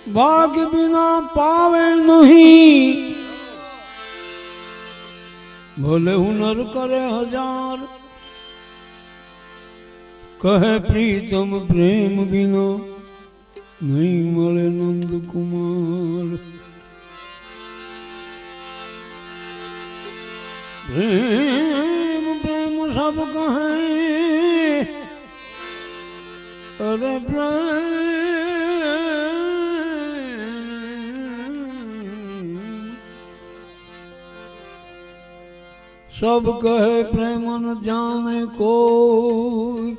भाग्य बिना पावे नहीं, भले हुनर करे हजार, कहे प्रीतम प्रेम बिना नहीं मले नंद कुमार। प्रेम प्रेम सब कहे, अरे प्रेम सब कहे प्रेम न जाने कोई।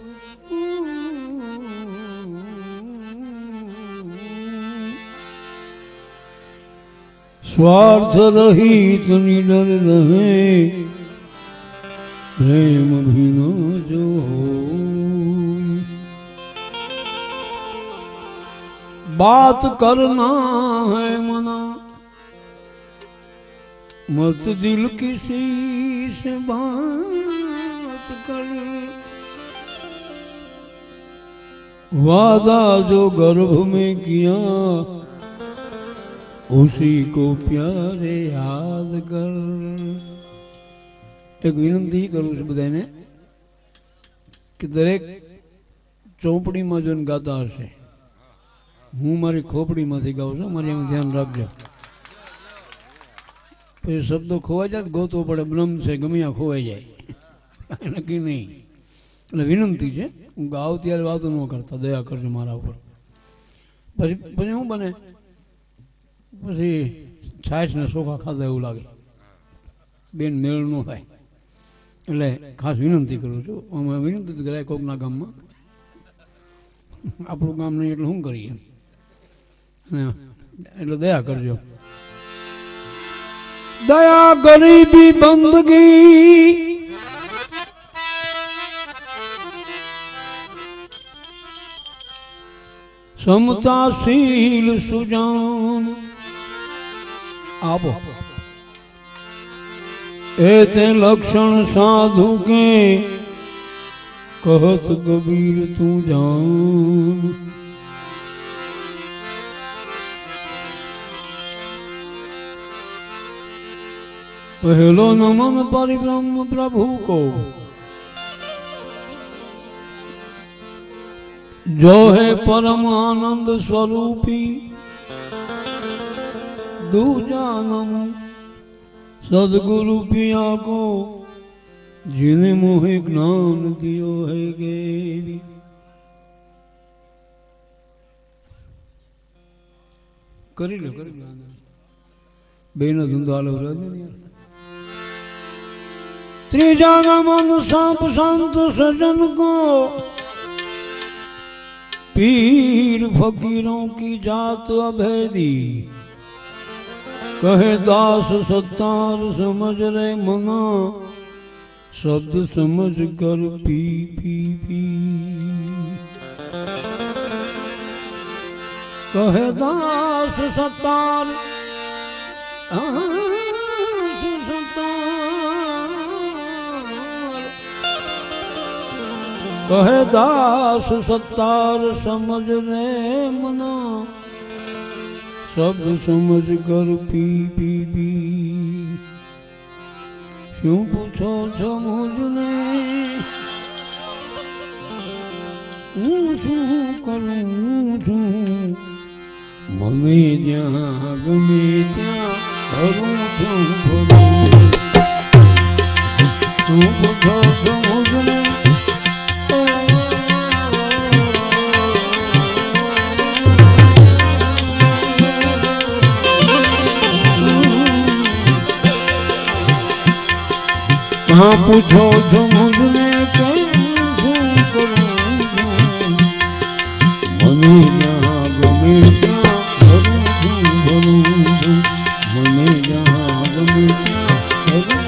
स्वार्थ रहित निडर रहे, प्रेम भी न जो होई। बात करना है मना, मत दिल किसी से बात कर। वादा जो गर्भ में किया, उसी को प्यारे याद कर। एक विनंती करूँ છું બધાને કે દરેક ચોપડીમાં જોઈને ગાતા હશે, હું મારી ખોપડીમાંથી ગાઉં છું, મારી એમાં ધ્યાન રાખજો. પછી શબ્દો ખોવાઈ જાય, ગોતવો પડે, બ્રહ્મ છે ગમે ત્યાં ખોવાઈ જાય, નક્કી નહીં. એટલે વિનંતી છે, હું ગાઉં ત્યારે વાતો ન કરતા, દયા કરજો મારા ઉપર. પછી પછી શું બને, પછી છાશ ને ચોખા ખાધા એવું લાગે, બેન મેળ ન થાય. એટલે ખાસ વિનંતી કરું છું. અમે વિનંતી કરાય કોકના ગામમાં, આપણું ગામ નહીં એટલે શું કરીએ, એટલે દયા કરજો. દયા ગરીબી બંદગી समताशील सुजान आपो एते लक्षण साधु के कहत कबीर तू जान। पहलो नमन परिब्रह्म प्रभु को, जो है परम आनंद स्वरूपी। दूजा नमो सदगुरु पिया को, जिन्हें मोहे ज्ञान दियो है गेरी। करी लो बेना धुंधा लो। त्रीजा नमन सांप संत सजन को, पीर फकीरों की जात अभेदी। कहे दास सत्तार समझ रे मना, शब्द समझ कर पी पी पी। कहे दास सत्तार कहे दास सत्तार समझ रे मना, शब्द समझ कर पी पी पी। क्यों पूछो છો मुझने, શું કરું છું? મને જ્યાં ગમે ત્યાં કરું છું ભરું. શું પૂછો છો મુझने, हाँ पूछो जो मुझने कैसे करूं છું? મને જ્યાં ગમે ત્યાં કરું છું ભરું છું. મને જ્યાં ગમે ત્યાં કરું.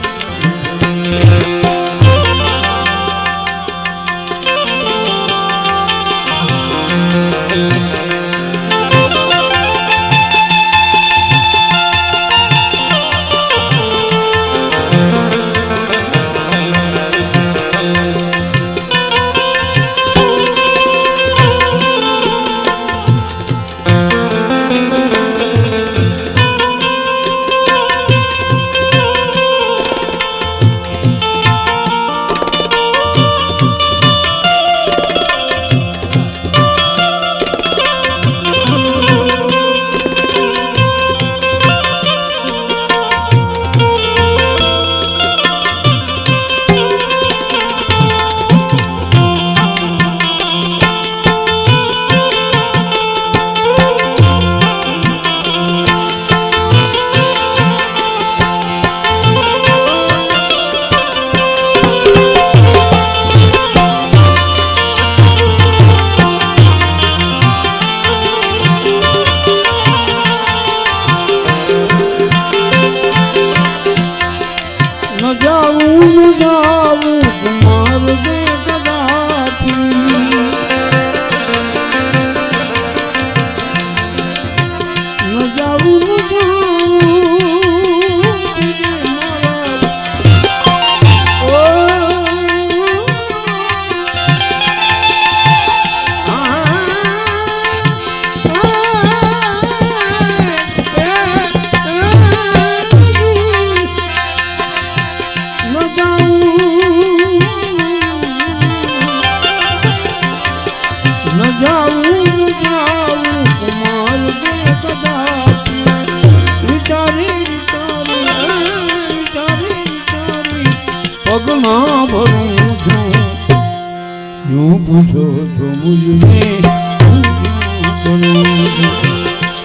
यूं पूछो तो मुझे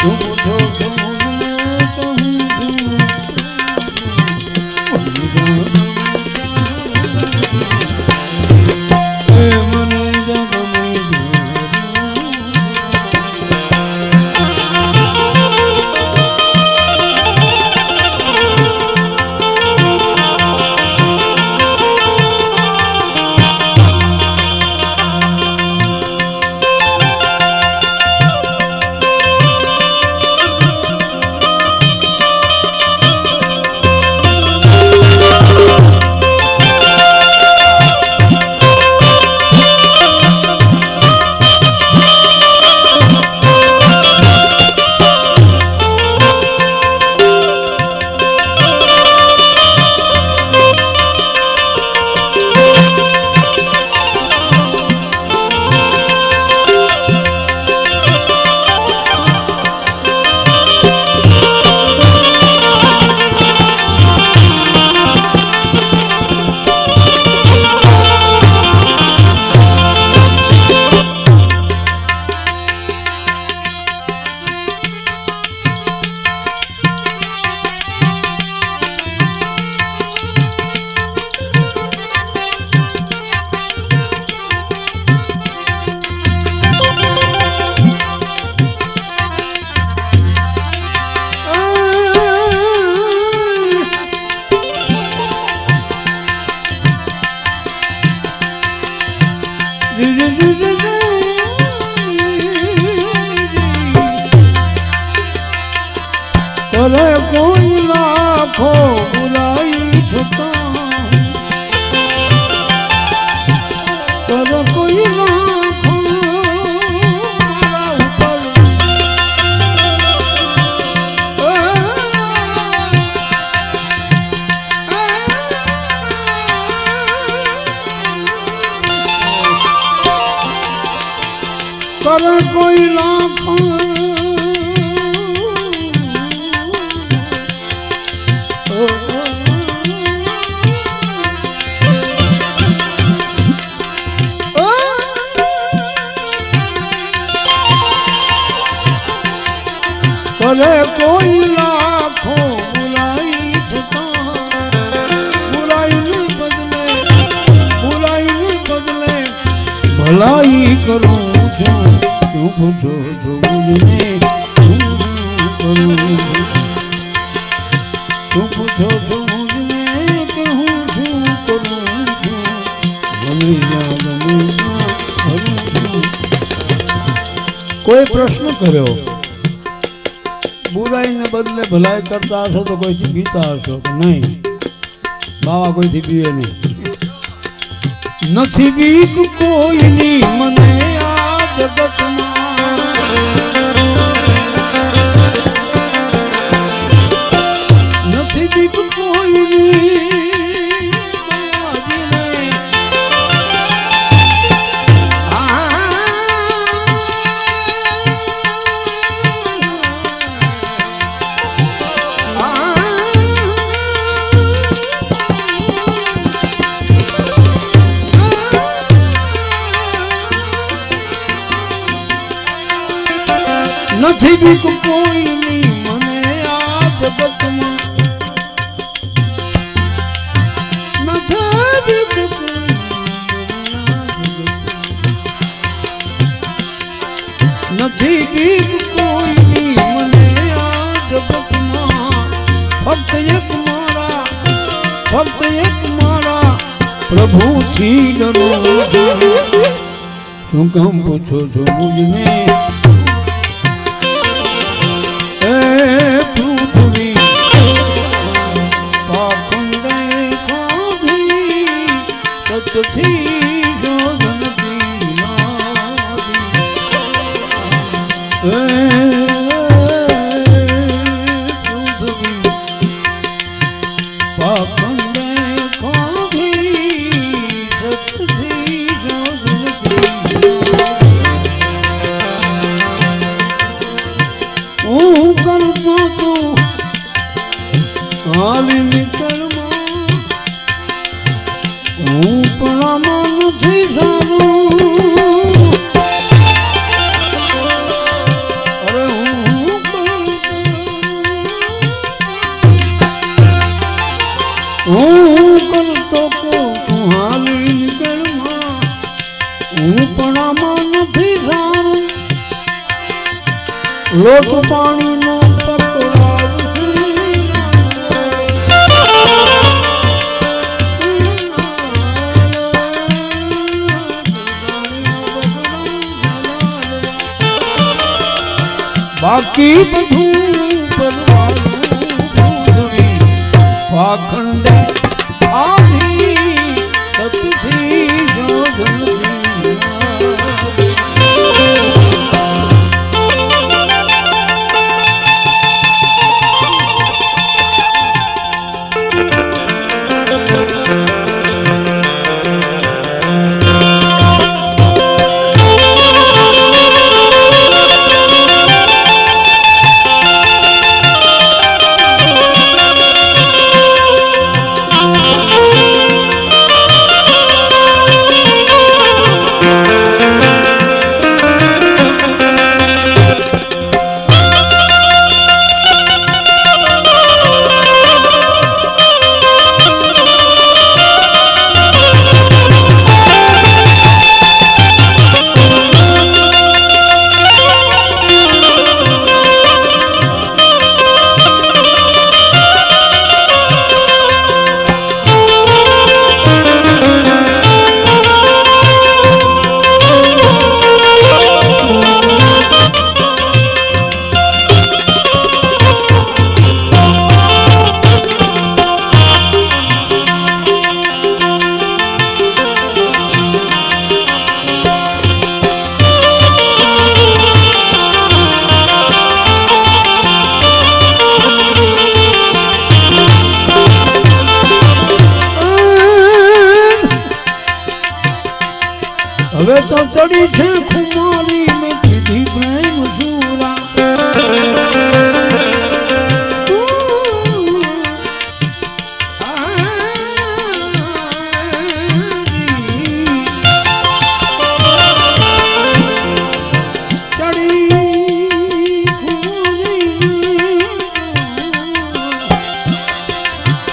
यूं पूछो तो करे कोई लाखों बुराई छुटा करे कोई लाखों करे कोई लाखों करे कोई लाखों बुराई छुटा बुराई नहीं बदले भलाई करूं क्यों पूछो तो मुझे क्यों पूछो तो मुझे क्यों करूं कोई प्रश्न करो बुराई ने बदले भलाई करता हशो तो कोई थी पीता हशो कि नहीं बाबा कोई थी पीए नहीं नथी बीक कोई नहीं मने आ जगत नथी बीक कोई नहीं नथी बीक कोई नहीं मने आ जगत में नथी बीक कोई नहीं मने आ जगत में फक्त एक मारा प्रभु थी डरो શું કામ પૂછો છો મુझने પૃથ્વી પાખંડે ખાધી સતથી શોધનતી પૃથ્વી પાખંડે ખાધી સતથી હું કરતો તો હાલી નીકળમાં હું પડામાં નથી સારું ઝૂંપડામાં નથી સારું લોટ પાણીનો બાકી બધું પાખંડ આધી સતથી હવે તો ચડી છે ખુમારી મેં કીધી પ્રેમ સુરા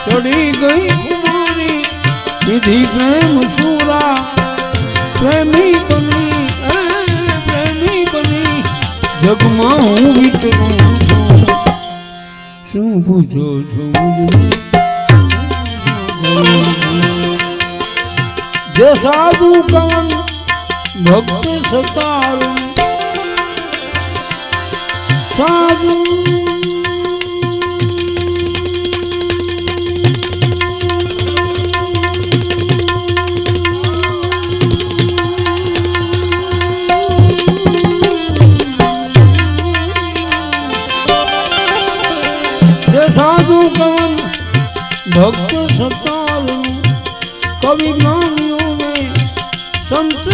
ચડી ગઈ ખુમારી કીધી પ્રેમ સુરા પ્રેમી બની જગમાં હું વિતરું છું શું પૂછો છો જે સાધુ કવન ભક્ત સતારું સાધુ साधु कवन भक्त सतारू कवि ज्ञानियों में संत